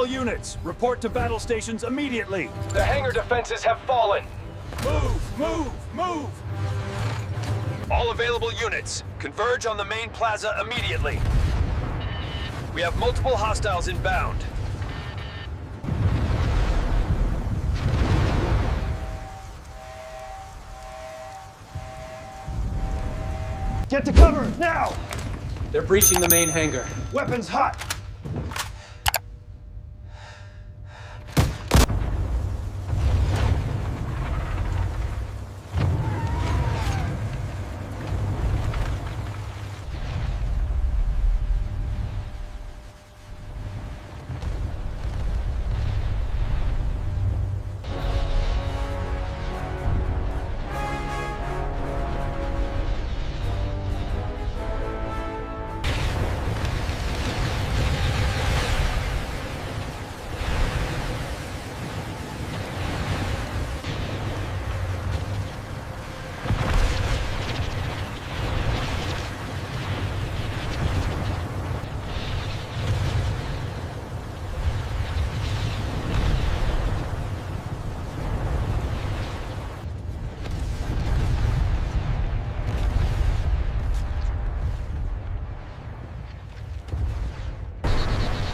All units, report to battle stations immediately. The hangar defenses have fallen. Move, move, move! All available units, converge on the main plaza immediately. We have multiple hostiles inbound. Get to cover, now! They're breaching the main hangar. Weapons hot!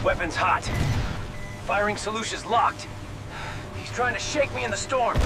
Weapons hot. Firing solutions locked. He's trying to shake me in the storm.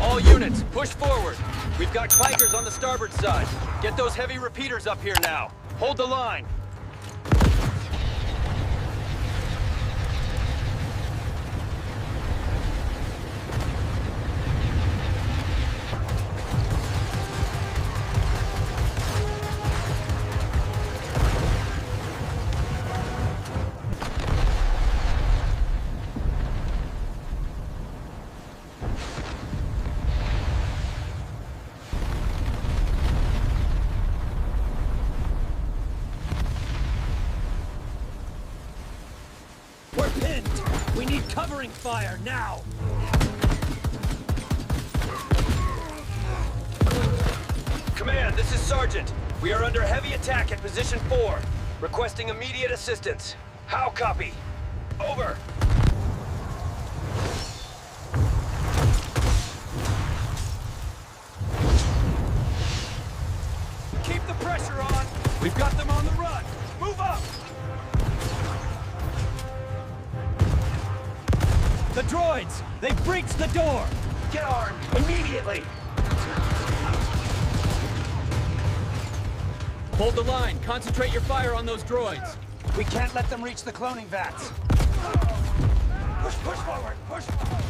All units, push forward. We've got clankers on the starboard side. Get those heavy repeaters up here now. Hold the line. We're pinned! We need covering fire, now! Command, this is Sergeant. We are under heavy attack at position 4. Requesting immediate assistance. How copy? Over. Keep the pressure on! We've got them on the run! Move up! The droids! They've breached the door! Get armed, immediately! Hold the line. Concentrate your fire on those droids. We can't let them reach the cloning vats! Push forward! Push forward!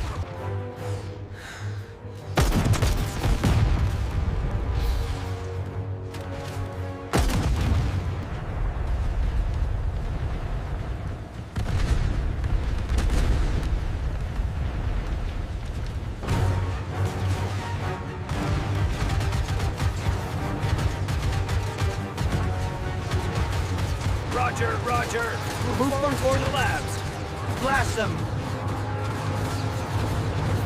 Roger! Move forward toward the labs! Blast them!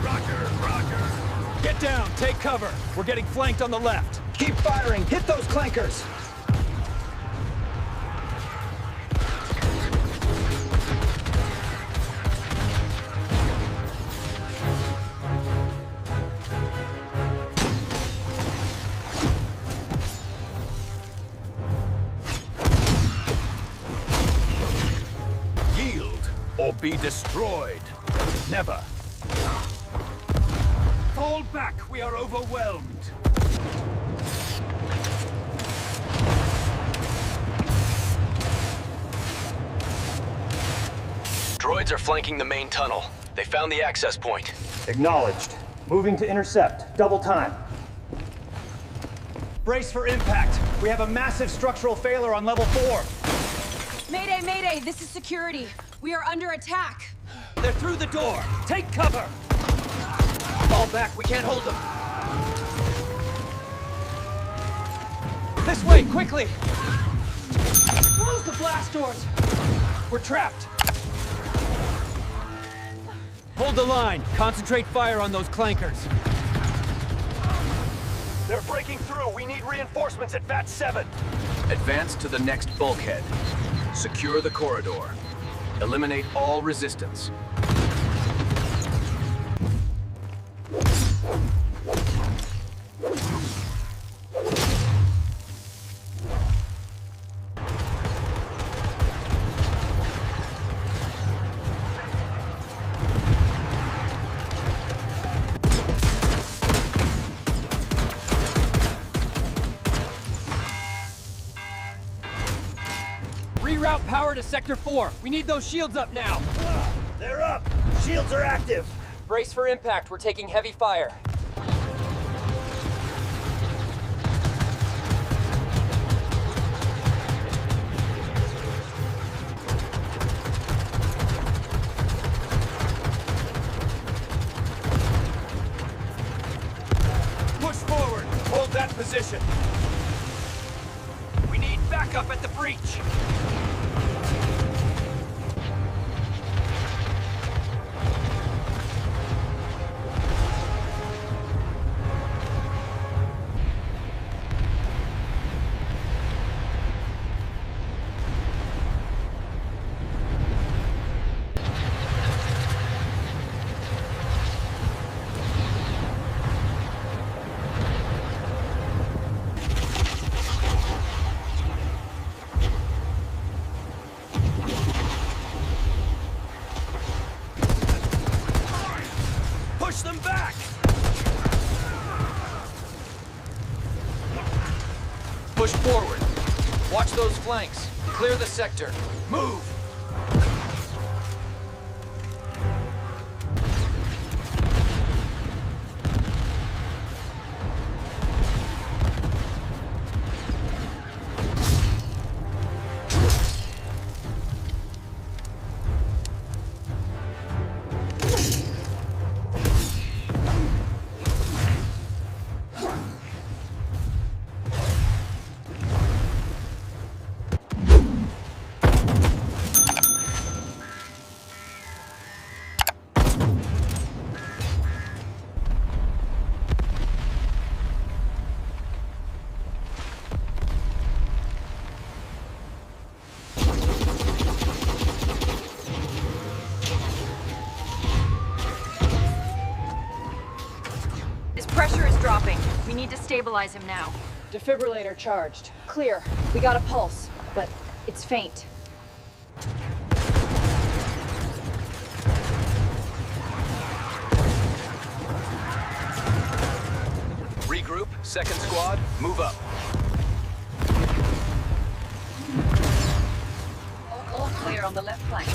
Roger! Get down! Take cover! We're getting flanked on the left! Keep firing! Hit those clankers! Or be destroyed. Never. Fall back, we are overwhelmed. Droids are flanking the main tunnel. They found the access point. Acknowledged. Moving to intercept. Double time. Brace for impact. We have a massive structural failure on level 4. Mayday, mayday, this is security. We are under attack. They're through the door. Take cover. Fall back, we can't hold them. This way, quickly. Close the blast doors. We're trapped. Hold the line. Concentrate fire on those clankers. They're breaking through. We need reinforcements at VAT 7. Advance to the next bulkhead. Secure the corridor. Eliminate all resistance. Reroute power to Sector 4. We need those shields up now. They're up. Shields are active. Brace for impact. We're taking heavy fire. Push forward. Hold that position. We need backup at the breach. Push them back! Push forward. Watch those flanks. Clear the sector. Move! His pressure is dropping. We need to stabilize him now. Defibrillator charged. Clear. We got a pulse, but it's faint. Regroup. Second squad, move up. All clear on the left flank.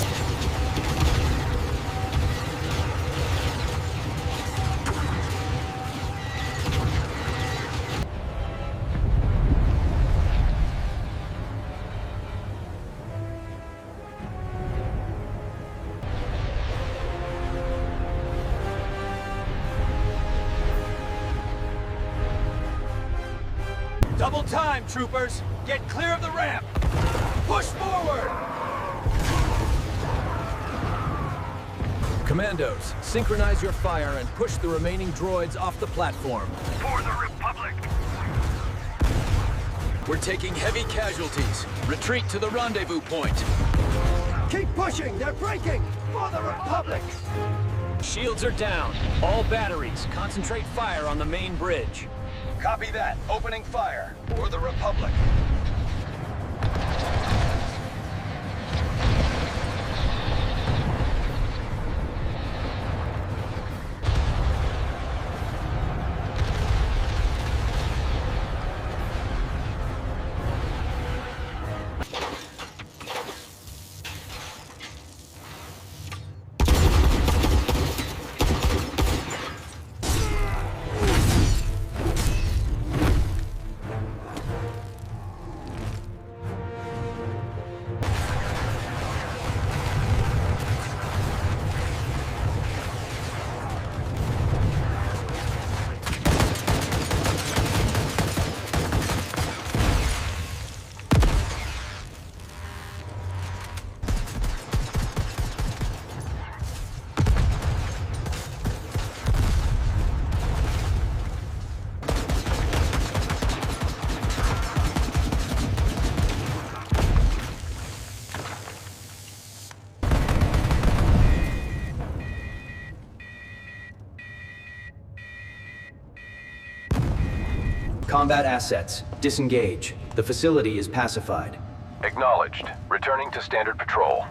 Double time, troopers. Get clear of the ramp. Push forward. Commandos, synchronize your fire and push the remaining droids off the platform. For the Republic! We're taking heavy casualties. Retreat to the rendezvous point. Keep pushing! They're breaking! For the Republic! Shields are down. All batteries, concentrate fire on the main bridge. Copy that. Opening fire. For the Republic. Combat assets, disengage. The facility is pacified. Acknowledged. Returning to standard patrol.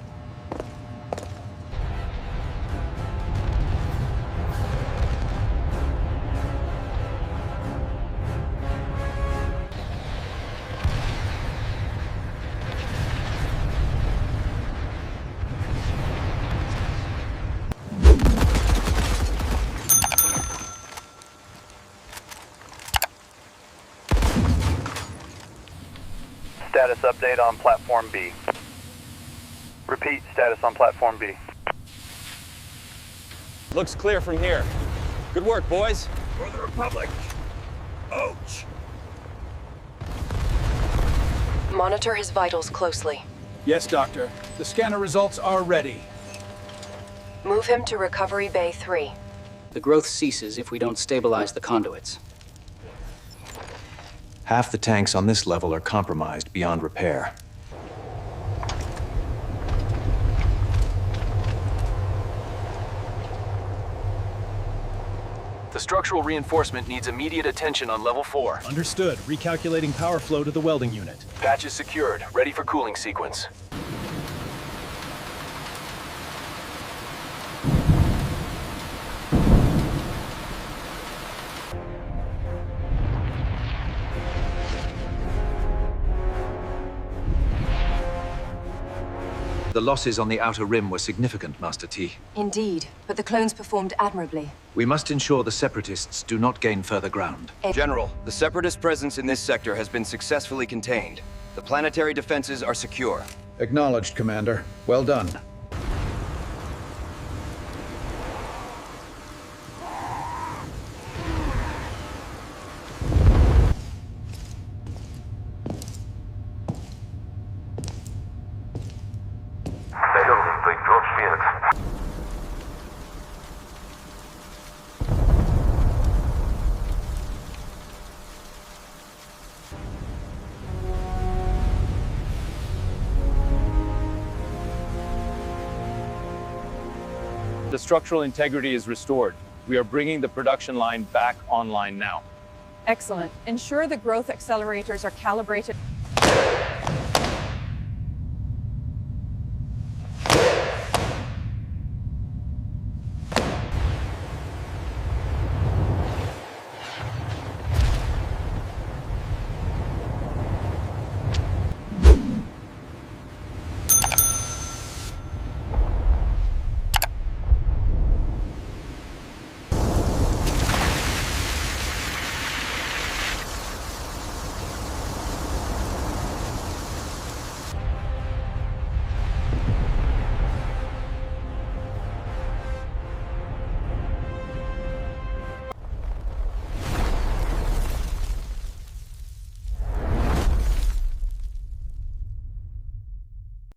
Status update on Platform B. Repeat, status on Platform B. Looks clear from here. Good work, boys. For the Republic. Ouch. Monitor his vitals closely. Yes, Doctor. The scanner results are ready. Move him to Recovery Bay 3. The growth ceases if we don't stabilize the conduits. Half the tanks on this level are compromised beyond repair. The structural reinforcement needs immediate attention on level 4. Understood. Recalculating power flow to the welding unit. Patch is secured, ready for cooling sequence. The losses on the outer rim were significant, Master T. Indeed, but the clones performed admirably. We must ensure the Separatists do not gain further ground. General, the Separatist presence in this sector has been successfully contained. The planetary defenses are secure. Acknowledged, Commander. Well done. The structural integrity is restored. We are bringing the production line back online now. Excellent. Ensure the growth accelerators are calibrated.